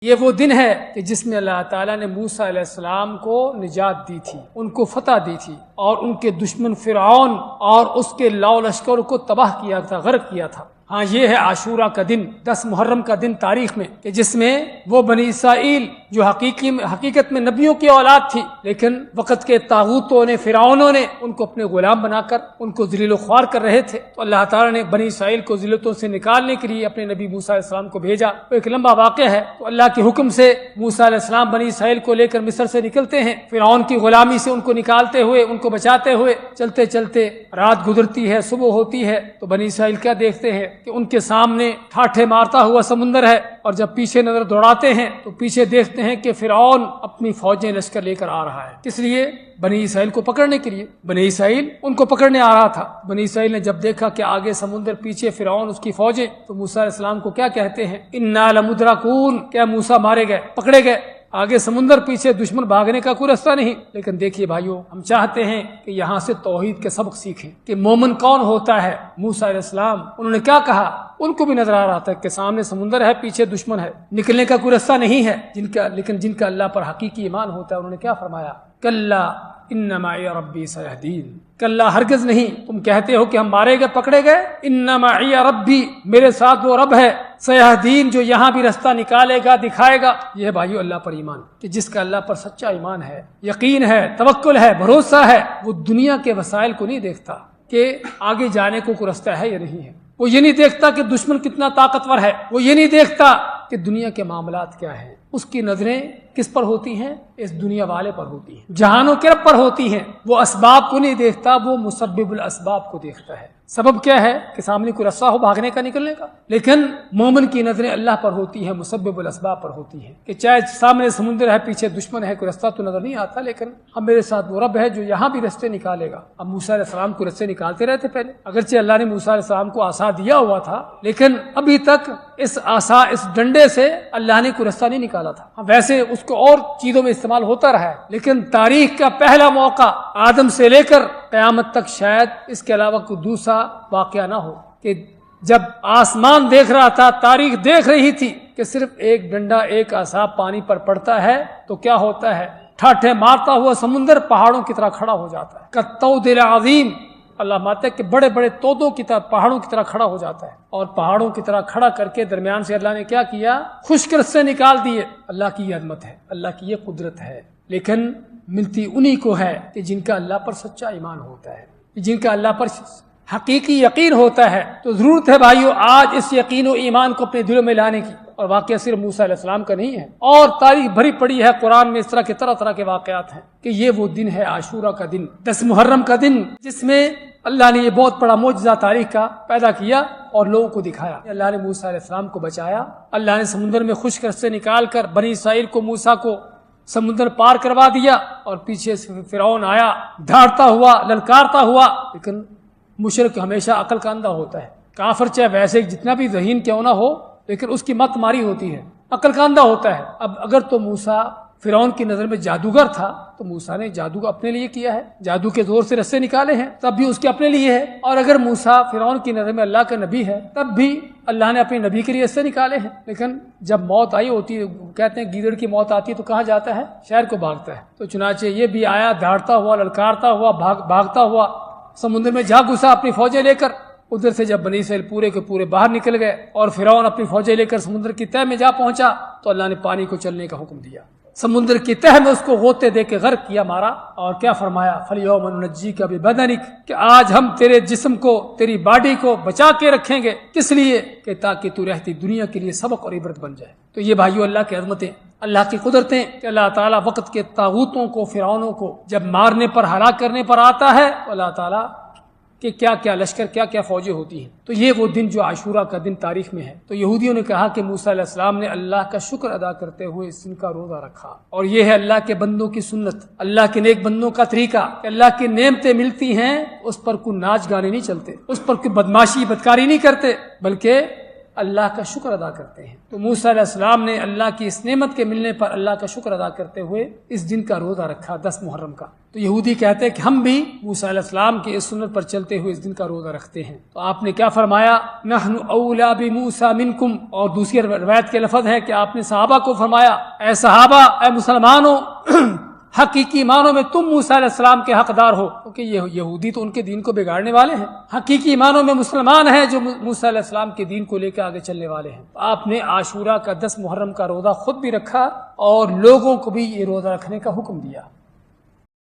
یہ وہ دن ہے کہ جس میں اللہ تعالیٰ نے موسیٰ علیہ السلام کو نجات دی تھی، ان کو فتح دی تھی، اور ان کے دشمن فرعون اور اس کے لاؤ لشکر کو تباہ کیا تھا، غرق کیا تھا۔ ہاں، یہ ہے عاشورہ کا دن، 10 محرم کا دن تاریخ میں، کہ جس میں وہ بنی اسرائیل جو حقیقت میں نبیوں کی اولاد تھی، لیکن وقت کے طاغوتوں نے، فرعونوں نے ان کو اپنے غلام بنا کر ان کو ذلیل و خوار کر رہے تھے، تو اللہ تعالیٰ نے بنی اسرائیل کو ذلتوں سے نکالنے کے لیے اپنے نبی موسیٰ علیہ السلام کو بھیجا۔ وہ ایک لمبا واقعہ ہے۔ تو اللہ کے حکم سے موسیٰ علیہ السلام بنی اسرائیل کو لے کر مصر سے نکلتے ہیں، فرعون کی غلامی سے ان کو نکالتے ہوئے، ان کو بچاتے ہوئے، چلتے چلتے رات گزرتی ہے، صبح ہوتی ہے، تو بنی اسرائیل کیا دیکھتے ہیں کہ ان کے سامنے ٹھاٹھے مارتا ہوا سمندر ہے، اور جب پیچھے نظر دوڑاتے ہیں تو پیچھے دیکھتے ہیں کہ فرعون اپنی فوجیں لشکر لے کر آ رہا ہے۔ کس لیے؟ بنی اسرائیل کو پکڑنے کے لیے۔ بنی اسرائیل ان کو پکڑنے آ رہا تھا۔ بنی اسرائیل نے جب دیکھا کہ آگے سمندر، پیچھے فرعون، اس کی فوجیں، تو موسیٰ علیہ السلام کو کیا کہتے ہیں؟ انا لمدرکون، کیا موسیٰ مارے گئے، پکڑے گئے؟ آگے سمندر، پیچھے دشمن، بھاگنے کا کوئی راستہ نہیں۔ لیکن دیکھیے بھائیو، ہم چاہتے ہیں کہ یہاں سے توحید کے سبق سیکھیں کہ مومن کون ہوتا ہے۔ موسیٰ علیہ السلام انہوں نے کیا کہا؟ ان کو بھی نظر آ رہا تھا کہ سامنے سمندر ہے، پیچھے دشمن ہے، نکلنے کا کوئی راستہ نہیں ہے۔ لیکن جن کا اللہ پر حقیقی ایمان ہوتا ہے، انہوں نے کیا فرمایا؟ کلا ان معی ربی سیہدین، کلا ہرگز نہیں، تم کہتے ہو کہ ہم مارے گئے، پکڑے گئے، ان معی ربی، میرے ساتھ وہ رب ہے، سیہدین، جو یہاں بھی راستہ نکالے گا، دکھائے گا۔ یہ ہے بھائیو اللہ پر ایمان، کہ جس کا اللہ پر سچا ایمان ہے، یقین ہے، توکل ہے، بھروسہ ہے، وہ دنیا کے وسائل کو نہیں دیکھتا کہ آگے جانے کو کوئی راستہ ہے یا نہیں ہے، وہ یہ نہیں دیکھتا کہ دشمن کتنا طاقتور ہے، وہ یہ نہیں دیکھتا کہ دنیا کے معاملات کیا ہیں۔ اس کی نظریں کس پر ہوتی ہیں؟ اس دنیا والے پر ہوتی ہیں، جہانوں کے رب پر ہوتی ہیں۔ وہ اسباب کو نہیں دیکھتا، وہ مسبب الاسباب کو دیکھتا ہے۔ سبب کیا ہے؟ کہ سامنے کوئی راستہ ہو بھاگنے کا، نکلنے کا۔ لیکن مومن کی نظریں اللہ پر ہوتی ہیں، مسبب الاسباب پر ہوتی ہیں، کہ چاہے سامنے سمندر ہے، پیچھے دشمن ہے، کوئی راستہ تو نظر نہیں آتا، لیکن ہم، میرے ساتھ وہ رب ہے جو یہاں بھی راستے نکالے گا۔ اب موسیٰ علیہ السلام کو راستے نکالتے رہتے پہلے، اگرچہ اللہ نے موسیٰ علیہ السلام کو عصا دیا ہوا تھا، لیکن ابھی تک اس عصا، اس ڈنڈے سے اللہ نے کوئی راستہ نہیں نکالا تھا۔ ویسے اس کو اور چیزوں میں استعمال ہوتا رہا ہے، لیکن تاریخ کا پہلا موقع آدم سے لے کر قیامت تک شاید اس کے علاوہ کوئی دوسرا واقعہ نہ ہو کہ جب آسمان دیکھ رہا تھا، تاریخ دیکھ رہی تھی کہ صرف ایک ڈنڈا، ایک عصا پانی پر پڑتا ہے تو کیا ہوتا ہے؟ ٹھاٹھے مارتا ہوا سمندر پہاڑوں کی طرح کھڑا ہو جاتا ہے۔ کالطود العظیم، اللہ ماتے کہ بڑے بڑے تودوں کی طرح، پہاڑوں کی طرح کھڑا ہو جاتا ہے، اور پہاڑوں کی طرح کھڑا کر کے درمیان سے اللہ نے کیا کیا؟ خشک رستے نکال دیے۔ اللہ کی یہ عظمت ہے، اللہ کی یہ قدرت ہے، لیکن ملتی انہی کو ہے کہ جن کا اللہ پر سچا ایمان ہوتا ہے، جن کا اللہ پر حقیقی یقین ہوتا ہے۔ تو ضرورت ہے بھائیو آج اس یقین و ایمان کو اپنے دلوں میں لانے کی، اور واقعہ صرف موسیٰ علیہ السلام کا نہیں ہے، اور تاریخ بھری پڑی ہے قرآن میں، اس طرح کے طرح طرح کے واقعات ہیں کہ یہ وہ دن ہے عاشورہ کا دن، 10 محرم کا دن، جس میں اللہ نے یہ بہت بڑا معجزہ تاریخ کا پیدا کیا اور لوگوں کو دکھایا۔ اللہ نے موسیٰ علیہ السلام کو بچایا، اللہ نے سمندر میں خشک رستے نکال کر بنی اسرائیل کو، موسیٰ کو سمندر پار کروا دیا، اور پیچھے سے فرعون آیا دھاڑتا ہوا، للکارتا ہوا۔ لیکن مشرک ہمیشہ عقل کا اندھا ہوتا ہے، کافر چاہے ویسے جتنا بھی ذہین کیوں نہ ہو، لیکن اس کی مت ماری ہوتی ہے، عقل کا اندھا ہوتا ہے۔ اب اگر تو موسیٰ فرعون کی نظر میں جادوگر تھا، تو موسیٰ نے جادو اپنے لیے کیا ہے، جادو کے زور سے رستے نکالے ہیں، تب بھی اس کے اپنے لیے ہے۔ اور اگر موسیٰ فرعون کی نظر میں اللہ کا نبی ہے، تب بھی اللہ نے اپنے نبی کے لیے رستے نکالے ہیں۔ لیکن جب موت آئی ہوتی ہے، کہتے ہیں گیدڑ کی موت آتی ہے تو کہاں جاتا ہے؟ شہر کو بھاگتا ہے۔ تو چنانچہ یہ بھی آیا دھاڑتا ہوا، للکارتا ہوا، بھاگتا ہوا، سمندر میں جا گھسا اپنی فوجیں لے کر۔ ادھر سے جب بنی اسرائیل پورے کے پورے باہر نکل گئے اور فرعون اپنی فوجیں لے کر سمندر کی تہہ میں جا پہنچا، تو اللہ نے پانی کو چلنے کا حکم دیا، سمندر کی تہہ میں اس کو غوطے دے کے غرق کیا، مارا، اور کیا فرمایا؟ فَالْيَوْمَ نُنَجِّيكَ بِبَدَنِكَ، کہ آج ہم تیرے جسم کو، تیری باڈی کو بچا کے رکھیں گے۔ کس لیے؟ کہ تاکہ تو رہتی دنیا کے لیے سبق اور عبرت بن جائے۔ تو یہ بھائیو اللہ کی عظمتیں، اللہ کی قدرتیں، کہ اللہ تعالیٰ وقت کے طاغوتوں کو، فرعونوں کو جب مارنے پر، ہلاک کرنے پر آتا ہے، تو اللہ تعالیٰ کہ کیا کیا لشکر، کیا کیا فوجیں ہوتی ہیں۔ تو یہ وہ دن جو عاشورہ کا دن تاریخ میں ہے۔ تو یہودیوں نے کہا کہ موسیٰ علیہ السلام نے اللہ کا شکر ادا کرتے ہوئے اس دن کا روزہ رکھا، اور یہ ہے اللہ کے بندوں کی سنت، اللہ کے نیک بندوں کا طریقہ، کہ اللہ کی نعمتیں ملتی ہیں، اس پر کوئی ناچ گانے نہیں چلتے، اس پر کوئی بدماشی، بدکاری نہیں کرتے، بلکہ اللہ کا شکر ادا کرتے ہیں۔ تو موسیٰ علیہ السلام نے اللہ کی اس نعمت کے ملنے پر اللہ کا شکر ادا کرتے ہوئے اس دن کا روزہ رکھا، 10 محرم کا۔ تو یہودی کہتے ہیں کہ ہم بھی موسیٰ علیہ السلام کی اس سنت پر چلتے ہوئے اس دن کا روزہ رکھتے ہیں۔ تو آپ نے کیا فرمایا؟ نحن اولا بموسیٰ منکم، اور دوسری روایت کے لفظ ہے کہ آپ نے صحابہ کو فرمایا، اے صحابہ، اے مسلمانوں، حقیقی معنوں میں تم موسیٰ علیہ السلام کے حقدار ہو، کیونکہ یہودی تو ان کے دین کو بگاڑنے والے ہیں۔ حقیقی معنوں میں مسلمان ہیں جو موسیٰ علیہ السلام کے دین کو لے کے آگے چلنے والے ہیں۔ آپ نے عاشورہ کا 10 محرم کا روزہ خود بھی رکھا اور لوگوں کو بھی یہ روزہ رکھنے کا حکم دیا۔